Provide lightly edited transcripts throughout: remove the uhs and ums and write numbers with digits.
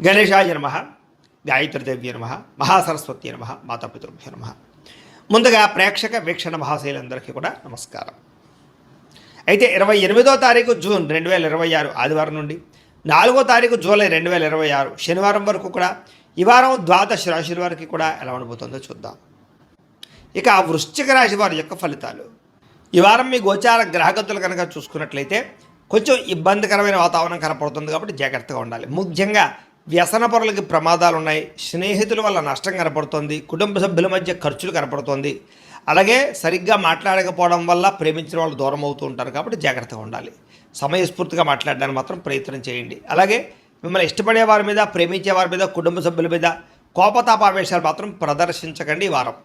గణేశాయ నమ, గాయత్రీదేవ్య నమ, మహాసరస్వతి నమ, మాతాపితృభ్యో నమ. ముందుగా ప్రేక్షక వీక్షణ మహాశైలందరికీ కూడా నమస్కారం. అయితే 28వ తారీఖు జూన్ 2026 ఆదివారం నుండి 4వ తారీఖు జూలై 2026 శనివారం వరకు కూడా ఈ వారం ద్వాదశ రాశుల వారికి కూడా ఎలా ఉండబోతుందో చూద్దాం. ఇక వృశ్చిక రాశి వారి యొక్క ఫలితాలు. ఈ వారం మీ గోచార గ్రహగతులు కనుక చూసుకున్నట్లయితే కొంచెం ఇబ్బందికరమైన వాతావరణం కనపడుతుంది కాబట్టి జాగ్రత్తగా ఉండాలి. ముఖ్యంగా వ్యసన పరులకి ప్రమాదాలు ఉన్నాయి, స్నేహితుల వల్ల నష్టం కనపడుతుంది, కుటుంబ సభ్యుల మధ్య ఖర్చులు కనపడుతుంది, అలాగే సరిగ్గా మాట్లాడకపోవడం వల్ల ప్రేమించిన వాళ్ళు దూరం అవుతూ ఉంటారు కాబట్టి జాగ్రత్తగా ఉండాలి. సమయస్ఫూర్తిగా మాట్లాడడానికి మాత్రం ప్రయత్నం చేయండి. అలాగే మిమ్మల్ని ఇష్టపడే వారి మీద, ప్రేమించే వారి మీద, కుటుంబ సభ్యుల మీద కోపతాపావేశాలు మాత్రం ప్రదర్శించకండి ఈ వారం.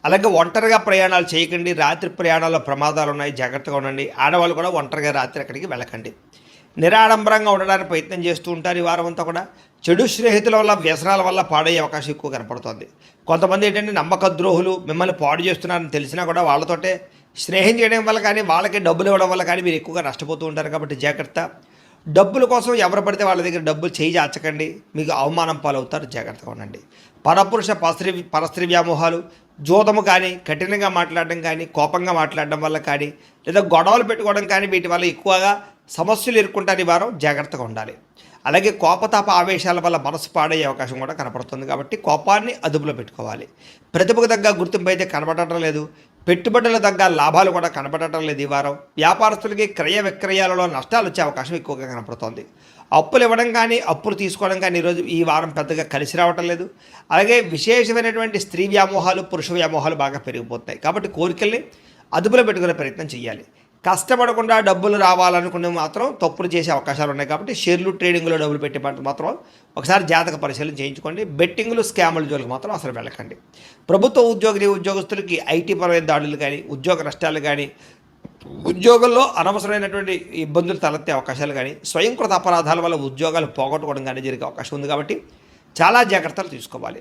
అలాగే ఒంటరిగా ప్రయాణాలు చేయకండి. రాత్రి ప్రయాణాల్లో ప్రమాదాలు ఉన్నాయి, జాగ్రత్తగా ఉండండి. ఆడవాళ్ళు కూడా ఒంటరిగా రాత్రి అక్కడికి వెళ్ళకండి. నిరాడంబరంగా ఉండడానికి ప్రయత్నం చేస్తూ ఉంటారు ఈ వారం అంతా కూడా. చెడు స్నేహితుల వల్ల, వ్యసనాల వల్ల పాడయ్యే అవకాశం ఎక్కువ కనపడుతుంది. కొంతమంది ఏంటంటే నమ్మక ద్రోహులు మిమ్మల్ని పాడు చేస్తున్నారని తెలిసినా కూడా వాళ్ళతోటే స్నేహం చేయడం వల్ల కానీ, వాళ్ళకి డబ్బులు ఇవ్వడం వల్ల కానీ మీరు ఎక్కువగా నష్టపోతూ ఉంటారు కాబట్టి జాగ్రత్త. డబ్బుల కోసం ఎవరు పడితే వాళ్ళ దగ్గర డబ్బులు చేయి చాచకండి, మీకు అవమానం పాలవుతారు, జాగ్రత్తగా ఉండండి. పరపురుష పరస్త్రీ వ్యామోహాలు, జోదము కానీ, కఠినంగా మాట్లాడడం కానీ, కోపంగా మాట్లాడడం వల్ల కానీ, లేదా గొడవలు పెట్టుకోవడం కానీ వీటి వల్ల ఎక్కువగా సమస్యలు ఎదుర్కొంటారు ఈ వారం, జాగ్రత్తగా ఉండాలి. అలాగే కోపతాప ఆవేశాల వల్ల మనసు పాడయ్యే అవకాశం కూడా కనపడుతుంది కాబట్టి కోపాన్ని అదుపులో పెట్టుకోవాలి. ప్రతిభకు తగ్గ గుర్తింపు అయితే కనపడటం లేదు, పెట్టుబడుల తగ్గ లాభాలు కూడా కనపడటం లేదు ఈ వారం. వ్యాపారస్తులకి క్రయ విక్రయాలలో నష్టాలు వచ్చే అవకాశం ఎక్కువగా కనపడుతోంది. అప్పులు ఇవ్వడం కానీ, అప్పులు తీసుకోవడం కానీ ఈరోజు ఈ వారం పెద్దగా కలిసి రావటం లేదు. అలాగే విశేషమైనటువంటి స్త్రీ వ్యామోహాలు, పురుష వ్యామోహాలు బాగా పెరిగిపోతాయి కాబట్టి కోరికల్ని అదుపులో పెట్టుకునే ప్రయత్నం చేయాలి. కష్టపడకుండా డబ్బులు రావాలనుకునే మాత్రం తప్పులు చేసే అవకాశాలు ఉన్నాయి కాబట్టి షేర్లు, ట్రేడింగ్లో డబ్బులు పెట్టే పంట మాత్రం ఒకసారి జాతక పరిశీలన చేయించుకోండి. బెట్టింగ్లు, స్కాముల జోలికి మాత్రం అసలు వెళ్ళకండి. ప్రభుత్వ ఉద్యోగస్తులకి ఐటీ పరమైన దాడులు కానీ, ఉద్యోగ నష్టాలు కానీ, ఉద్యోగంలో అనవసరమైనటువంటి ఇబ్బందులు తలెత్తే అవకాశాలు కానీ, స్వయంకృత అపరాధాల వల్ల ఉద్యోగాలు పోగొట్టుకోవడం కానీ జరిగే అవకాశం ఉంది కాబట్టి చాలా జాగ్రత్తలు తీసుకోవాలి.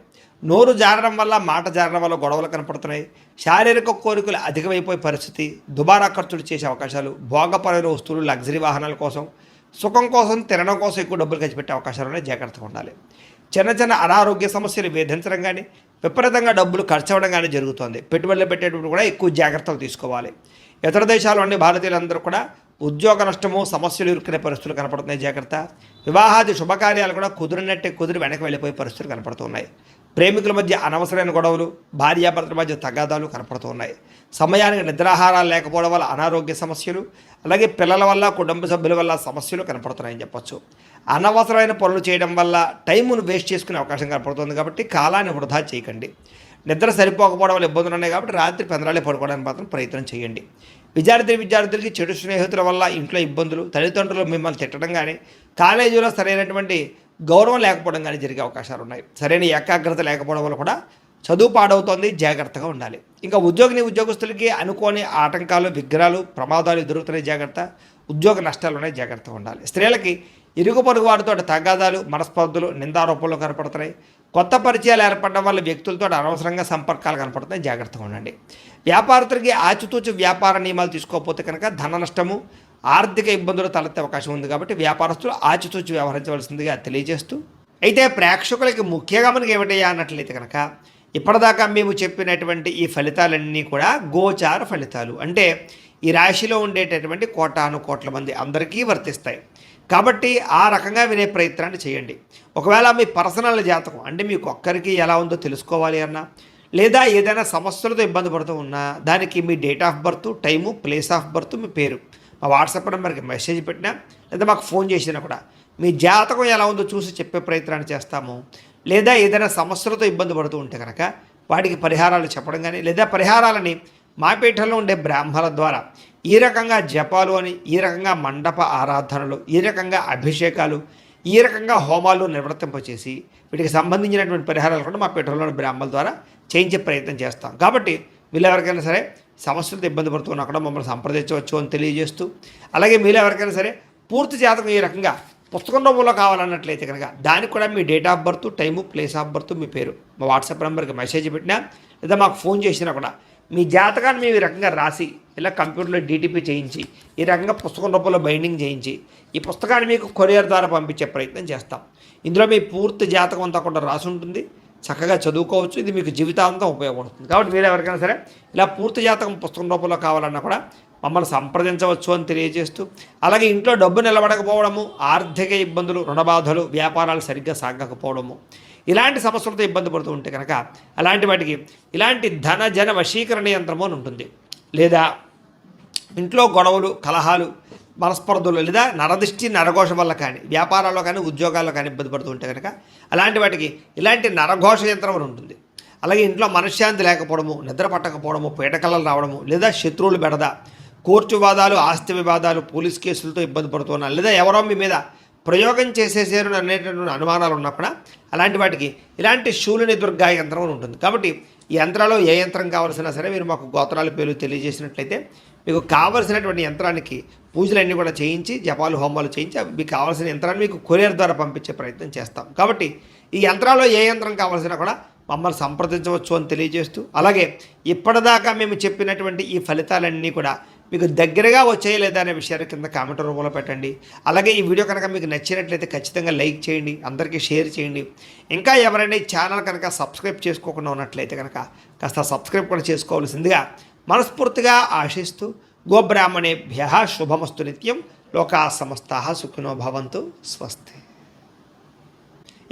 నోరు జారడం వల్ల, మాట జారడం వల్ల గొడవలు కనపడుతున్నాయి. శారీరక కోరికలు అధికమైపోయే పరిస్థితి, దుబారా ఖర్చులు చేసే అవకాశాలు, భోగపరమైన వస్తువులు, లగ్జరీ వాహనాల కోసం, సుఖం కోసం, తినడం కోసం ఎక్కువ డబ్బులు ఖర్చు పెట్టే అవకాశాలు ఉన్నాయి, జాగ్రత్తగా ఉండాలి. చిన్న చిన్న అనారోగ్య సమస్యలు వేధించడం కానీ, విపరీతంగా డబ్బులు ఖర్చు అవ్వడం కానీ జరుగుతుంది. పెట్టుబడులు పెట్టేటప్పుడు కూడా ఎక్కువ జాగ్రత్తలు తీసుకోవాలి. ఇతర దేశాల్లోని భారతీయులందరూ కూడా ఉద్యోగ నష్టము, సమస్యలు ఇరుక్కునే పరిస్థితులు కనపడుతున్నాయి, జాగ్రత్త. వివాహాది శుభకార్యాలు కూడా కుదిరి వెనక్కి వెళ్ళిపోయే పరిస్థితులు కనపడుతున్నాయి. ప్రేమికుల మధ్య అనవసరమైన గొడవలు, భార్యాభర్తల మధ్య తగాదాలు కనపడుతూ ఉన్నాయి. సమయానికి నిద్రాహారాలు లేకపోవడం వల్ల అనారోగ్య సమస్యలు, అలాగే పిల్లల వల్ల, కుటుంబ సభ్యుల వల్ల సమస్యలు కనపడుతున్నాయని చెప్పొచ్చు. అనవసరమైన పనులు చేయడం వల్ల టైమును వేస్ట్ చేసుకునే అవకాశం కనపడుతుంది కాబట్టి కాలాన్ని వృధా చేయకండి. నిద్ర సరిపోకపోవడం వల్ల ఇబ్బందులు ఉన్నాయి కాబట్టి రాత్రి పెందరాలే పడుకోవడానికి మాత్రం ప్రయత్నం చేయండి. విద్యార్థులకి చెడు స్నేహితుల వల్ల ఇంట్లో ఇబ్బందులు, తల్లిదండ్రులు మిమ్మల్ని తిట్టడం కానీ, కాలేజీలో సరైనటువంటి గౌరవం లేకపోవడం కానీ జరిగే అవకాశాలు ఉన్నాయి. సరైన ఏకాగ్రత లేకపోవడం వల్ల కూడా చదువు పాడవుతోంది, జాగ్రత్తగా ఉండాలి. ఇంకా ఉద్యోగస్తులకి అనుకోని ఆటంకాలు, విఘ్నాలు, ప్రమాదాలు ఎదురుతున్నాయి, జాగ్రత్త. ఉద్యోగ నష్టాలు ఉన్నాయి, జాగ్రత్తగా ఉండాలి. స్త్రీలకి ఇరుగు పొరుగు వారితో తగాదాలు, మనస్పర్ధలు, నిందారోపణలు కనపడుతున్నాయి. కొత్త పరిచయాలు ఏర్పడడం వల్ల వ్యక్తులతో అనవసరంగా సంపర్కాలు కనపడుతున్నాయి, జాగ్రత్తగా ఉండండి. వ్యాపారస్తులకి ఆచితూచి వ్యాపార నియమాలు తీసుకోకపోతే కనుక ధన నష్టము, ఆర్థిక ఇబ్బందులు తలెత్తే అవకాశం ఉంది కాబట్టి వ్యాపారస్తులు ఆచితూచి వ్యవహరించవలసిందిగా తెలియజేస్తూ, అయితే ప్రేక్షకులకి ముఖ్యంగా మనకి ఏమిటయ్యా అన్నట్లయితే కనుక ఇప్పటిదాకా మేము చెప్పినటువంటి ఈ ఫలితాలన్నీ కూడా గోచార ఫలితాలు, అంటే ఈ రాశిలో ఉండేటటువంటి కోటాను కోట్ల మంది అందరికీ వర్తిస్తాయి కాబట్టి ఆ రకంగా వినే ప్రయత్నాన్ని చేయండి. ఒకవేళ మీ పర్సనల్ జాతకం అంటే మీకు ఒక్కరికి ఎలా ఉందో తెలుసుకోవాలి అన్నా, లేదా ఏదైనా సమస్యలతో ఇబ్బంది పడుతూ ఉన్నా దానికి మీ date of birth, time, place of birth, మీ పేరు మా వాట్సాప్ నెంబర్కి మెసేజ్ పెట్టినా లేదా మాకు ఫోన్ చేసినా కూడా మీ జాతకం ఎలా ఉందో చూసి చెప్పే ప్రయత్నాన్ని చేస్తాము. లేదా ఏదైనా సమస్యలతో ఇబ్బంది పడుతూ ఉంటే కనుక వాటికి పరిహారాలు చెప్పడం కానీ, లేదా పరిహారాలని మా పీఠంలో ఉండే బ్రాహ్మణుల ద్వారా ఈ రకంగా జపాలు అని, ఈ రకంగా మండప ఆరాధనలు, ఈ రకంగా అభిషేకాలు, ఈ రకంగా హోమాలు నిర్వర్తింపచేసి వీటికి సంబంధించినటువంటి పరిహారాలు కూడా మా పీఠంలోని బ్రాహ్మణుల ద్వారా చేయించే ప్రయత్నం చేస్తాం. కాబట్టి వీళ్ళు ఎవరికైనా సరే సమస్యలతో ఇబ్బంది పడుతున్నా కూడా మమ్మల్ని సంప్రదించవచ్చు అని తెలియజేస్తూ, అలాగే మీరు ఎవరికైనా సరే పూర్తి జాతకం ఈ రకంగా పుస్తకం రూపంలో కావాలన్నట్లయితే కనుక దానికి కూడా మీ date of birth, time, place of birth, మీ పేరు మా వాట్సాప్ నెంబర్కి మెసేజ్ పెట్టినా లేదా మాకు ఫోన్ చేసినా కూడా మీ జాతకాన్ని మేము ఈ రకంగా రాసి ఇలా కంప్యూటర్లో డీటీపీ చేయించి ఈ రకంగా పుస్తకం రూపంలో బైండింగ్ చేయించి ఈ పుస్తకాన్ని మీకు కొరియర్ ద్వారా పంపించే ప్రయత్నం చేస్తాం. ఇందులో మీ పూర్తి జాతకం అంతా కూడా రాసి ఉంటుంది. చక్కగా చదువుకోవచ్చు. ఇది మీకు జీవితాంతం ఉపయోగపడుతుంది. కాబట్టి మీరు ఎవరికైనా సరే ఇలా పూర్తి జాతకం పుస్తకం రూపంలో కావాలన్నా కూడా మమ్మల్ని సంప్రదించవచ్చు అని తెలియజేస్తూ, అలాగే ఇంట్లో డబ్బు నిలబడకపోవడము, ఆర్థిక ఇబ్బందులు, రుణబాధలు, వ్యాపారాలు సరిగ్గా సాగకపోవడము, ఇలాంటి సమస్యలతో ఇబ్బంది పడుతూ ఉంటే కనుక అలాంటి వాటికి ఇలాంటి ధన జన వశీకరణ యంత్రము అని ఉంటుంది. లేదా ఇంట్లో గొడవలు, కలహాలు, మనస్పర్ధలు, లేదా నరదిష్టి నరఘోష వల్ల కానీ వ్యాపారాల్లో కానీ ఉద్యోగాల్లో కానీ ఇబ్బంది పడుతూ ఉంటే కనుక అలాంటి వాటికి ఇలాంటి నరఘోష యంత్రం అని ఉంటుంది. అలాగే ఇంట్లో మనశ్శాంతి లేకపోవడము, నిద్ర పట్టకపోవడము, పీడకలలు రావడము, లేదా శత్రువులు బెడద, కోర్టు వివాదాలు, ఆస్తి వివాదాలు, పోలీస్ కేసులతో ఇబ్బంది పడుతున్నారు, లేదా ఎవరో మీ మీద ప్రయోగం చేసేసారు అనేటటువంటి అనుమానాలు ఉన్నప్పుడు అలాంటి వాటికి ఇలాంటి శూలిని దుర్గా యంత్రం అని ఉంటుంది. కాబట్టి ఈ యంత్రాలు ఏ యంత్రం కావాల్సినా సరే మీరు మాకు గోత్రాల పేర్లు తెలియజేసినట్లయితే మీకు కావలసినటువంటి యంత్రానికి పూజలన్నీ కూడా చేయించి, జపాలు హోమాలు చేయించి మీకు కావాల్సిన యంత్రాన్ని మీకు కొరియర్ ద్వారా పంపించే ప్రయత్నం చేస్తాం. కాబట్టి ఈ యంత్రాల్లో ఏ యంత్రం కావాల్సినా కూడా మమ్మల్ని సంప్రదించవచ్చు అని తెలియజేస్తూ, అలాగే ఇప్పటిదాకా మేము చెప్పినటువంటి ఈ ఫలితాలన్నీ కూడా మీకు దగ్గరగా వచ్చాయి లేదా అనే విషయాన్ని కింద కామెంట్ రూపంలో పెట్టండి. అలాగే ఈ వీడియో కనుక మీకు నచ్చినట్లయితే ఖచ్చితంగా లైక్ చేయండి, అందరికీ షేర్ చేయండి. ఇంకా ఎవరైనా ఈ ఛానల్ కనుక సబ్స్క్రైబ్ చేసుకోకుండా ఉన్నట్లయితే కనుక కాస్త సబ్స్క్రైబ్ కూడా చేసుకోవాల్సిందిగా మనస్ఫూర్తిగా ఆశిస్తూ, గోబ్రాహ్మణేభ్యః శుభమస్తు నిత్యం, లోకా సమస్తాః సుఖినో భవంతు, స్వస్తి.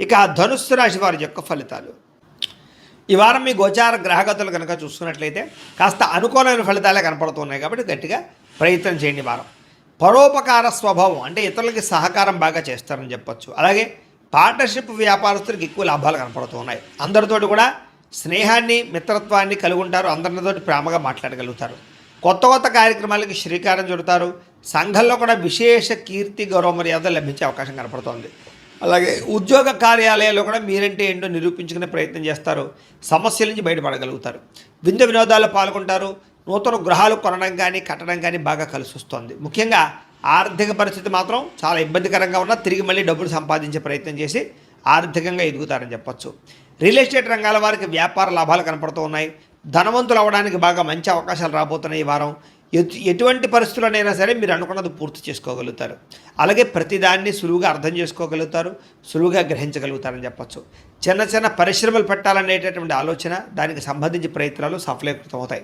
ఇక ధనుస్సు రాశి వారి యొక్క ఫలితాలు. ఈ వారం మీ గోచార గ్రహగతులు కనుక చూసుకున్నట్లయితే కాస్త అనుకూలమైన ఫలితాలే కనపడుతున్నాయి. కాబట్టి గట్టిగా ప్రయత్నం చేయండి. వారం పరోపకార స్వభావం, అంటే ఇతరులకి సహకారం బాగా చేస్తారని చెప్పొచ్చు. అలాగే పార్ట్నర్షిప్ వ్యాపారస్తులకు ఎక్కువ లాభాలు కనపడుతున్నాయి. అందరితోటి కూడా స్నేహాన్ని, మిత్రత్వాన్ని కలిగి ఉంటారు. అందరితోటి ప్రేమగా మాట్లాడగలుగుతారు. కొత్త కొత్త కార్యక్రమాలకి శ్రీకారం చుడతారు. సంఘంలో కూడా విశేష కీర్తి, గౌరవ మర్యాదలు లభించే అవకాశం కనపడుతోంది. అలాగే ఉద్యోగ కార్యాలయాల్లో కూడా మీరంటే ఏంటో నిరూపించుకునే ప్రయత్నం చేస్తారు. సమస్యల నుంచి బయటపడగలుగుతారు. విందు వినోదాల్లో పాల్గొంటారు. నూతన గృహాలు కొనడం కానీ కట్టడం కానీ బాగా కలిసి వస్తుంది. ముఖ్యంగా ఆర్థిక పరిస్థితి మాత్రం చాలా ఇబ్బందికరంగా ఉన్నా తిరిగి మళ్ళీ డబ్బులు సంపాదించే ప్రయత్నం చేసి ఆర్థికంగా ఎదుగుతారని చెప్పొచ్చు. రియల్ ఎస్టేట్ రంగాల వారికి వ్యాపార లాభాలు కనపడుతూ ఉన్నాయి. ధనవంతులు అవ్వడానికి బాగా మంచి అవకాశాలు రాబోతున్నాయి. ఈ వారం ఎటువంటి పరిస్థితుల్లోనైనా సరే మీరు అనుకున్నది పూర్తి చేసుకోగలుగుతారు. అలాగే ప్రతిదాన్ని సులువుగా అర్థం చేసుకోగలుగుతారు, సులువుగా గ్రహించగలుగుతారని చెప్పచ్చు. చిన్న చిన్న పరిశ్రమలు పెట్టాలనేటటువంటి ఆలోచన, దానికి సంబంధించి ప్రయత్నాలు సఫలీకృతమవుతాయి.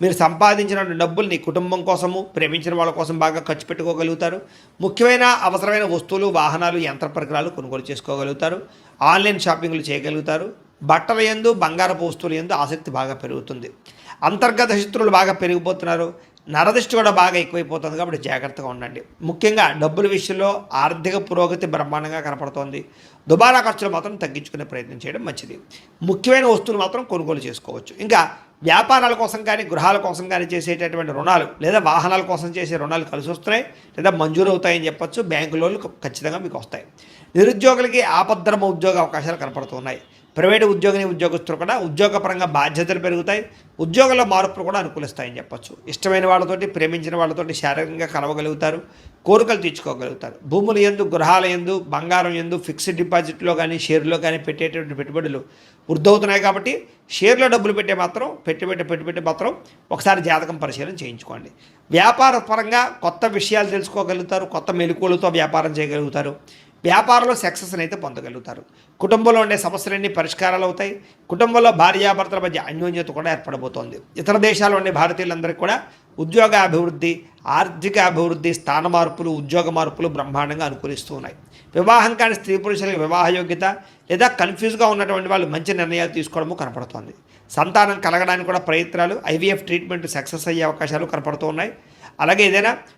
మీరు సంపాదించిన డబ్బుల్ని కుటుంబం కోసము, ప్రేమించిన వాళ్ళ కోసం బాగా ఖర్చు పెట్టుకోగలుగుతారు. ముఖ్యమైన అవసరమైన వస్తువులు, వాహనాలు, యంత్ర పరికరాలు కొనుగోలు చేసుకోగలుగుతారు. ఆన్లైన్ షాపింగ్లు చేయగలుగుతారు. బట్టల యందు, బంగారపు వస్తువుల యందు ఆసక్తి బాగా పెరుగుతుంది. అంతర్గత శత్రువులు బాగా పెరిగిపోతున్నారు. నరదిష్టి కూడా బాగా ఎక్కువైపోతుంది. కాబట్టి జాగ్రత్తగా ఉండండి. ముఖ్యంగా డబ్బుల విషయంలో ఆర్థిక పురోగతి బ్రహ్మాండంగా కనపడుతోంది. దుబారా ఖర్చులు మాత్రం తగ్గించుకునే ప్రయత్నం చేయడం మంచిది. ముఖ్యమైన వస్తువులు మాత్రం కొనుగోలు చేసుకోవచ్చు. ఇంకా వ్యాపారాల కోసం కానీ గృహాల కోసం కానీ చేసేటటువంటి రుణాలు, లేదా వాహనాల కోసం చేసే రుణాలు కలిసి వస్తున్నాయి, లేదా మంజూరు అవుతాయని చెప్పొచ్చు. బ్యాంకు లోన్లు ఖచ్చితంగా మీకు వస్తాయి. నిరుద్యోగులకి ఆపద్ధర్మ ఉద్యోగ అవకాశాలు కనపడుతున్నాయి. ప్రైవేటు ఉద్యోగస్తులు కూడా ఉద్యోగపరంగా బాధ్యతలు పెరుగుతాయి. ఉద్యోగంలో మార్పులు కూడా అనుకూలిస్తాయని చెప్పొచ్చు. ఇష్టమైన వాళ్ళతోటి, ప్రేమించిన వాళ్ళతోటి శారీరకంగా కలవగలుగుతారు. కోరికలు తీర్చుకోగలుగుతారు. భూముల యందు, గృహాల యందు, బంగారం యందు, ఫిక్స్డ్ డిపాజిట్లో కానీ షేర్లో కానీ పెట్టేటువంటి పెట్టుబడులు వృద్ధవుతున్నాయి. కాబట్టి షేర్లో డబ్బులు పెట్టుబడి మాత్రం ఒకసారి జాతకం పరిశీలన చేయించుకోండి. వ్యాపార పరంగా కొత్త విషయాలు తెలుసుకోగలుగుతారు. కొత్త మెలకువలతో వ్యాపారం చేయగలుగుతారు. వ్యాపారంలో సక్సెస్ని అయితే పొందగలుగుతారు. కుటుంబంలో ఉండే సమస్యలన్నీ పరిష్కారాలు అవుతాయి. కుటుంబంలో భార్యాభర్తల మధ్య అన్యోన్యత కూడా ఏర్పడబోతోంది. ఇతర దేశాల్లో ఉండే భారతీయులందరికీ కూడా ఉద్యోగ అభివృద్ధి, ఆర్థిక అభివృద్ధి, స్థాన మార్పులు, ఉద్యోగ మార్పులు బ్రహ్మాండంగా అనుకూలిస్తూ ఉన్నాయి. వివాహం కాని స్త్రీ పురుషులకు వివాహ యోగ్యత, లేదా కన్ఫ్యూజ్గా ఉన్నటువంటి వాళ్ళు మంచి నిర్ణయాలు తీసుకోవడము కనపడుతోంది. సంతానం కలగడానికి కూడా ప్రయత్నాలు, ఐవీఎఫ్ ట్రీట్మెంట్ సక్సెస్ అయ్యే అవకాశాలు కనపడుతూ ఉన్నాయి. అలాగే ఏదైనా